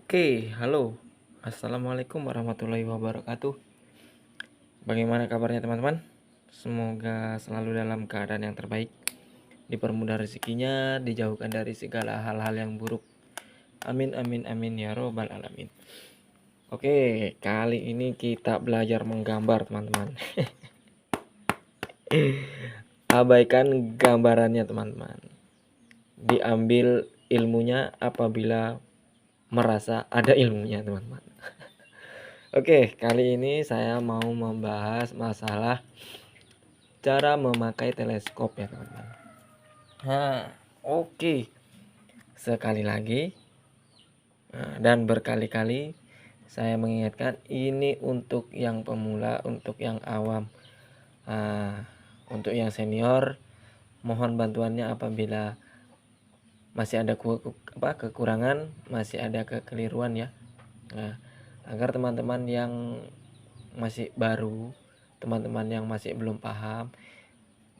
Oke, halo. Assalamualaikum warahmatullahi wabarakatuh. Bagaimana kabarnya teman-teman? Semoga selalu dalam keadaan yang terbaik, dipermudah rezekinya, dijauhkan dari segala hal-hal yang buruk. Amin amin amin ya robbal alamin. Oke, kali ini kita belajar menggambar teman-teman. Abaikan gambarannya teman-teman. Diambil ilmunya apabila merasa ada ilmunya teman-teman. Oke, kali ini saya mau membahas masalah cara memakai teleskop ya teman-teman. Nah, oke. Sekali lagi dan berkali-kali saya mengingatkan ini untuk yang pemula, untuk yang awam. Untuk yang senior mohon bantuannya apabila masih ada kekurangan, masih ada kekeliruan ya. Nah, agar teman-teman yang masih baru, teman-teman yang masih belum paham,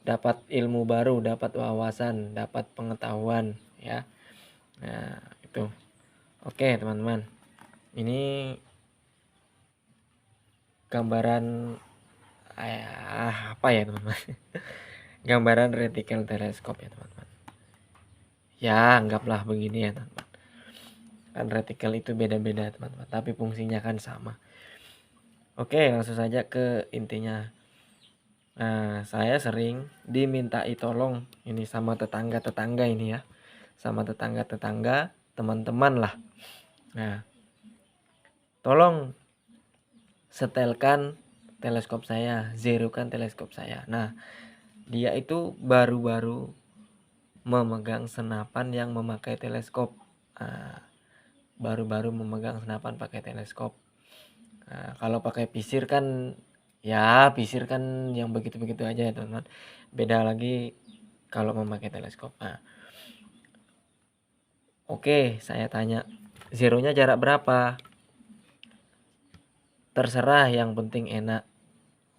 dapat ilmu baru, dapat wawasan, dapat pengetahuan ya. Nah, itu. Oke, teman-teman. Ini gambaran apa ya, teman-teman? Gambaran retikel teleskop ya, teman-teman. Ya, anggaplah begini ya, teman-teman. Kan retikel itu beda-beda, teman-teman, tapi fungsinya kan sama. Oke, langsung saja ke intinya. Nah, saya sering dimintai tolong ini sama tetangga-tetangga ini ya. Sama tetangga-tetangga, teman-teman lah. Nah, tolong setelkan teleskop saya, zerokan teleskop saya. Nah, dia itu baru-baru memegang senapan yang memakai teleskop. Baru-baru memegang senapan pakai teleskop. Kalau pakai pisir kan ya pisir kan yang begitu-begitu aja ya teman-teman. Beda lagi kalau memakai teleskop. Oke, saya tanya, zeronya jarak berapa? Terserah, yang penting enak.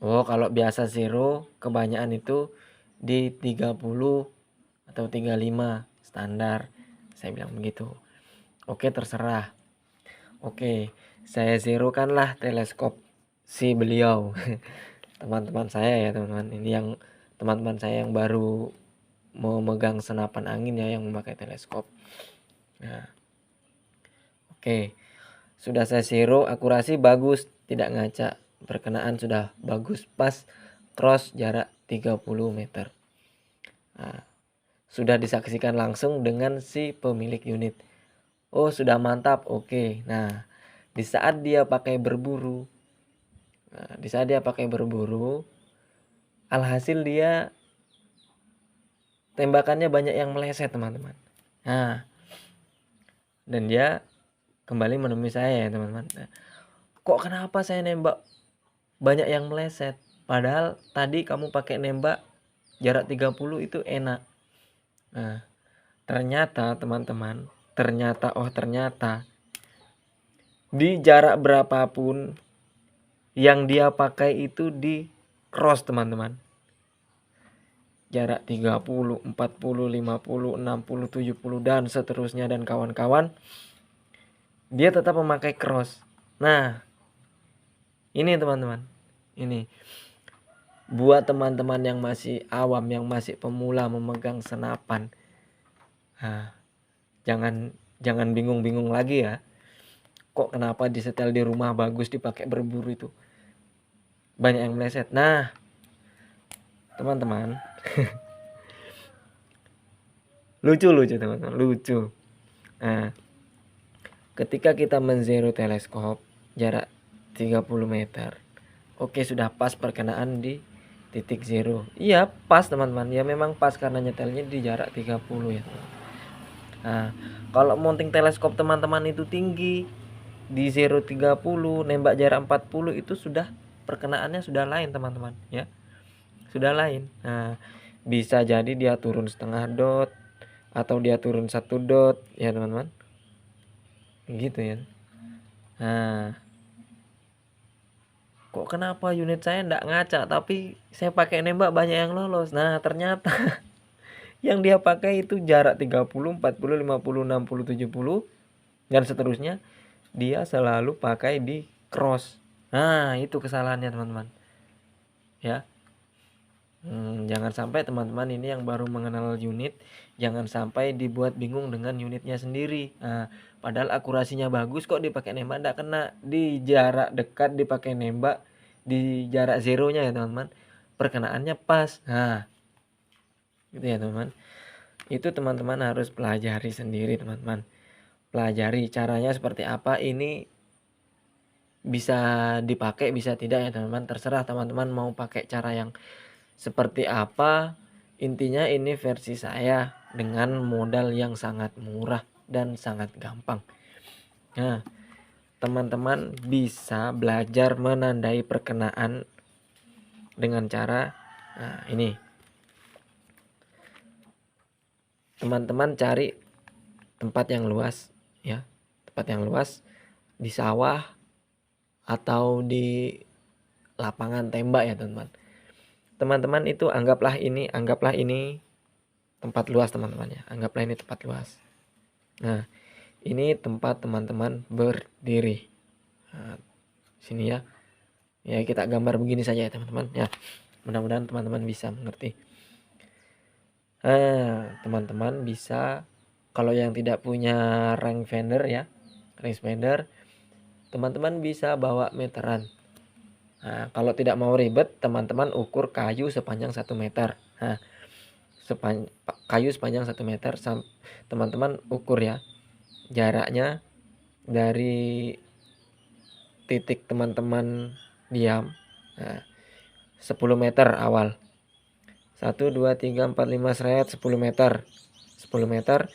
Oh, kalau biasa zero kebanyakan itu di 30 atau 35 standar. Saya bilang begitu. Oke, terserah. Oke, saya zerokanlah teleskop si beliau. Teman-teman saya ya, teman-teman. Ini yang teman-teman saya yang baru mau megang senapan angin ya, yang memakai teleskop. Nah, oke. Sudah saya zero, akurasi bagus, tidak ngaca. Perkenaan sudah bagus, pas cross jarak 30 meter. Nah, sudah disaksikan langsung dengan si pemilik unit. Oh, sudah mantap. Oke. Nah, di saat dia pakai berburu, alhasil dia tembakannya banyak yang meleset, teman-teman. Nah, dan dia kembali menemui saya ya, teman-teman. Nah, kok kenapa saya nembak banyak yang meleset? Padahal tadi kamu pakai nembak jarak 30 itu enak. Nah, ternyata teman-teman, ternyata di jarak berapapun yang dia pakai itu di cross, teman-teman. Jarak 30, 40, 50, 60, 70 dan seterusnya dan kawan-kawan, dia tetap memakai cross. Nah, ini teman-teman. Ini buat teman-teman yang masih awam, yang masih pemula memegang senapan. Nah, jangan bingung-bingung lagi ya. Kok kenapa disetel di rumah bagus, dipakai berburu itu banyak yang meleset. Nah, teman-teman, lucu teman-teman, lucu. Nah, ketika kita menzero teleskop jarak 30 meter, oke, sudah pas perkenaan di titik zero. Iya, pas teman-teman. Ya memang pas karena nyetelnya di jarak 30 ya. Nah, kalau mounting teleskop teman-teman itu tinggi di 0,30, nembak jarak 40, itu sudah perkenaannya sudah lain teman-teman ya. Sudah lain. Nah, bisa jadi dia turun setengah dot atau dia turun 1 dot ya teman-teman. Gitu ya. Nah, kok kenapa unit saya enggak ngaca tapi saya pakai nembak banyak yang lolos. Nah, ternyata yang dia pakai itu jarak 30, 40, 50, 60, 70 dan seterusnya dia selalu pakai di cross. Nah, itu kesalahannya teman-teman. Ya. Jangan sampai teman-teman ini yang baru mengenal unit, jangan sampai dibuat bingung dengan unitnya sendiri. Nah, padahal akurasinya bagus kok dipakai nembak enggak kena. Di jarak dekat dipakai nembak, di jarak zeronya ya teman-teman, perkenaannya pas. Nah, gitu ya teman-teman. Itu teman-teman harus pelajari sendiri teman-teman. Pelajari caranya seperti apa, ini bisa dipakai bisa tidak ya teman-teman, terserah teman-teman mau pakai cara yang seperti apa. Intinya ini versi saya dengan modal yang sangat murah dan sangat gampang. Nah, teman-teman bisa belajar menandai perkenaan dengan cara ini. Teman-teman cari tempat yang luas ya, tempat yang luas di sawah atau di lapangan tembak ya teman-teman. Teman-teman itu anggaplah ini tempat luas teman-teman ya. Anggaplah ini tempat luas. Nah, ini tempat teman-teman berdiri. Nah, sini ya. Ya, kita gambar begini saja ya teman-teman ya. Mudah-mudahan teman-teman bisa mengerti. Teman-teman bisa, kalau yang tidak punya rangefinder ya, rangefinder, teman-teman bisa bawa meteran. Nah, kalau tidak mau ribet, teman-teman ukur kayu sepanjang 1 meter. Nah, kayu sepanjang 1 meter, teman-teman ukur ya jaraknya dari titik teman-teman diam. Nah, 10 meter awal. 1 2 3 4 5 seret 10 meter. 10 meter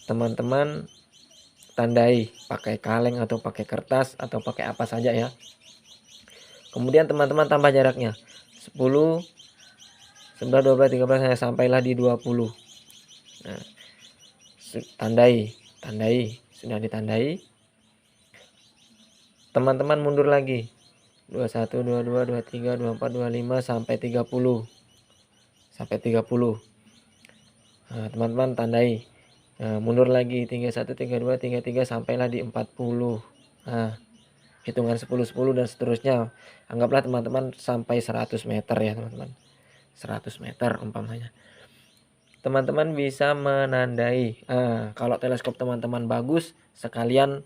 teman-teman tandai pakai kaleng atau pakai kertas atau pakai apa saja ya. Kemudian teman-teman tambah jaraknya 10, 11, 12, 13 sampailah di 20. Nah, tandai, sudah ditandai. Teman-teman mundur lagi 21, 22, 23, 24, 25 sampai 30. Sampai 30. Nah, teman-teman tandai. Nah, mundur lagi 31, 32, 33 sampailah di 40. Nah, hitungan 10 10 dan seterusnya. Anggaplah teman-teman sampai 100 meter ya teman-teman. 100 meter umpamanya. Teman-teman bisa menandai. Kalau teleskop teman-teman bagus, sekalian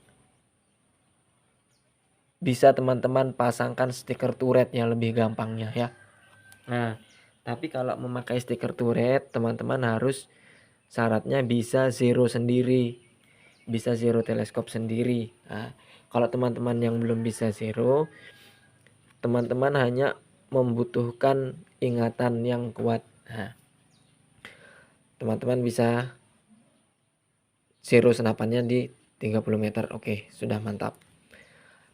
bisa teman-teman pasangkan stiker turret yang lebih gampangnya ya. Nah, tapi kalau memakai stiker turret, teman-teman harus syaratnya bisa zero sendiri, bisa zero teleskop sendiri. Nah, kalau teman-teman yang belum bisa zero, teman-teman hanya membutuhkan ingatan yang kuat. Nah, teman-teman bisa zero senapannya di 30 meter. Oke, sudah mantap.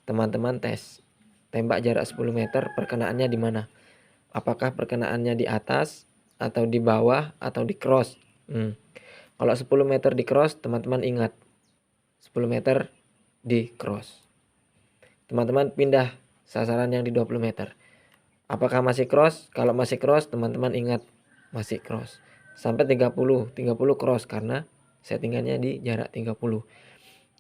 Teman-teman tes tembak jarak 10 meter, perkenaannya di mana? Apakah perkenaannya di atas atau di bawah atau di cross? Kalau 10 meter di cross, teman-teman ingat 10 meter di cross. Teman-teman pindah sasaran yang di 20 meter. Apakah masih cross? Kalau masih cross, teman-teman ingat masih cross. Sampai 30 cross karena settingannya di jarak 30.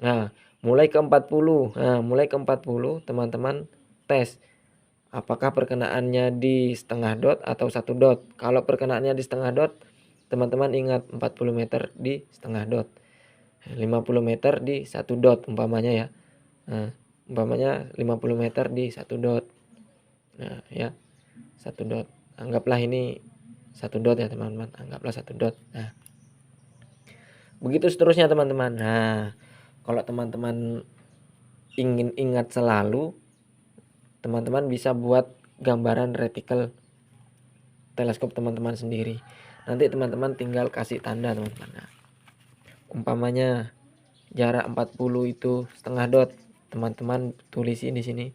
Nah, mulai ke 40. Nah, mulai ke 40 teman-teman tes apakah perkenaannya di setengah dot atau 1 dot. Kalau perkenaannya di setengah dot, teman-teman ingat 40 meter di setengah dot. 50 meter di 1 dot umpamanya ya. Nah, umpamanya 50 meter di 1 dot. Nah, ya. 1 dot. Anggaplah ini 1 dot ya, teman-teman. Anggaplah 1 dot. Nah, begitu seterusnya, teman-teman. Nah, kalau teman-teman ingin ingat selalu, teman-teman bisa buat gambaran retikel teleskop teman-teman sendiri. Nanti teman-teman tinggal kasih tanda, teman-teman. Nah, umpamanya jarak 40 itu setengah dot, teman-teman tulisin di sini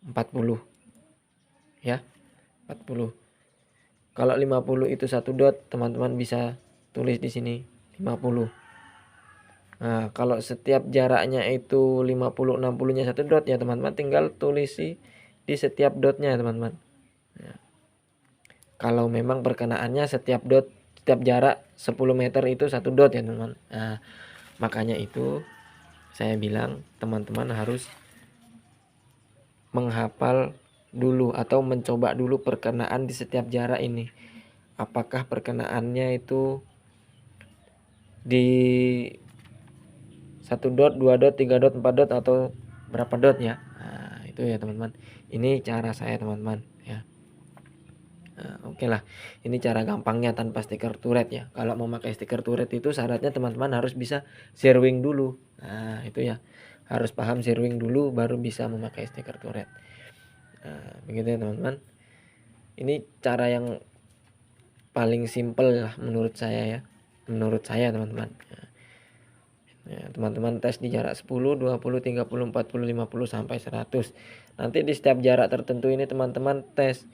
40 ya, 40. Kalau 50 itu 1 dot, teman-teman bisa tulis di sini 50. Nah, kalau setiap jaraknya itu 50 60-nya 1 dot ya, teman-teman tinggal tulisi di setiap dotnya, teman-teman. Nah, kalau memang perkenaannya setiap dot, setiap jarak 10 meter itu 1 dot ya, teman-teman. Nah, makanya itu saya bilang teman-teman harus menghafal dulu atau mencoba dulu perkenaan di setiap jarak ini. Apakah perkenaannya itu di 1 dot, 2 dot, 3 dot, 4 dot atau berapa dot ya. Nah, itu ya teman-teman. Ini cara saya teman-teman ya. Nah, oke lah. Ini cara gampangnya tanpa stiker turret ya. Kalau mau pakai stiker turret itu syaratnya teman-teman harus bisa zeroing dulu. Nah, itu ya. Harus paham zeroing dulu baru bisa memakai stiker turret. Nah, begitu ya teman-teman. Ini cara yang paling simple lah menurut saya ya. Menurut saya teman-teman. Ya, teman-teman tes di jarak 10, 20, 30, 40, 50 sampai 100. Nanti di setiap jarak tertentu ini teman-teman tes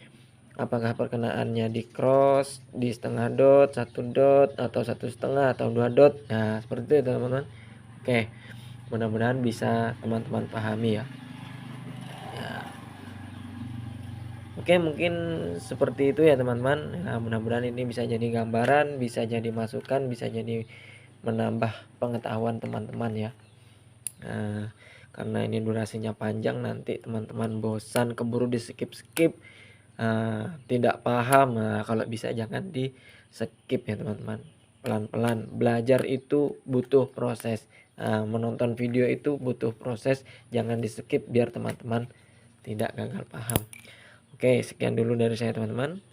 apakah perkenaannya di cross, di setengah dot, 1 dot, atau 1,5 atau 2 dot. Nah, seperti itu ya teman-teman. Oke, mudah-mudahan bisa teman-teman pahami ya. Oke, mungkin seperti itu ya teman-teman. Nah, mudah-mudahan ini bisa jadi gambaran, bisa jadi masukan, bisa jadi menambah pengetahuan teman-teman ya. Nah, karena ini durasinya panjang nanti teman-teman bosan, keburu di skip-skip, tidak paham. Nah, kalau bisa jangan di skip ya teman-teman. Pelan-pelan belajar itu butuh proses. Menonton video itu butuh proses, jangan di skip biar teman-teman tidak gagal paham. Oke, sekian dulu dari saya teman-teman.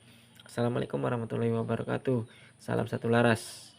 Assalamualaikum warahmatullahi wabarakatuh. Salam satu laras.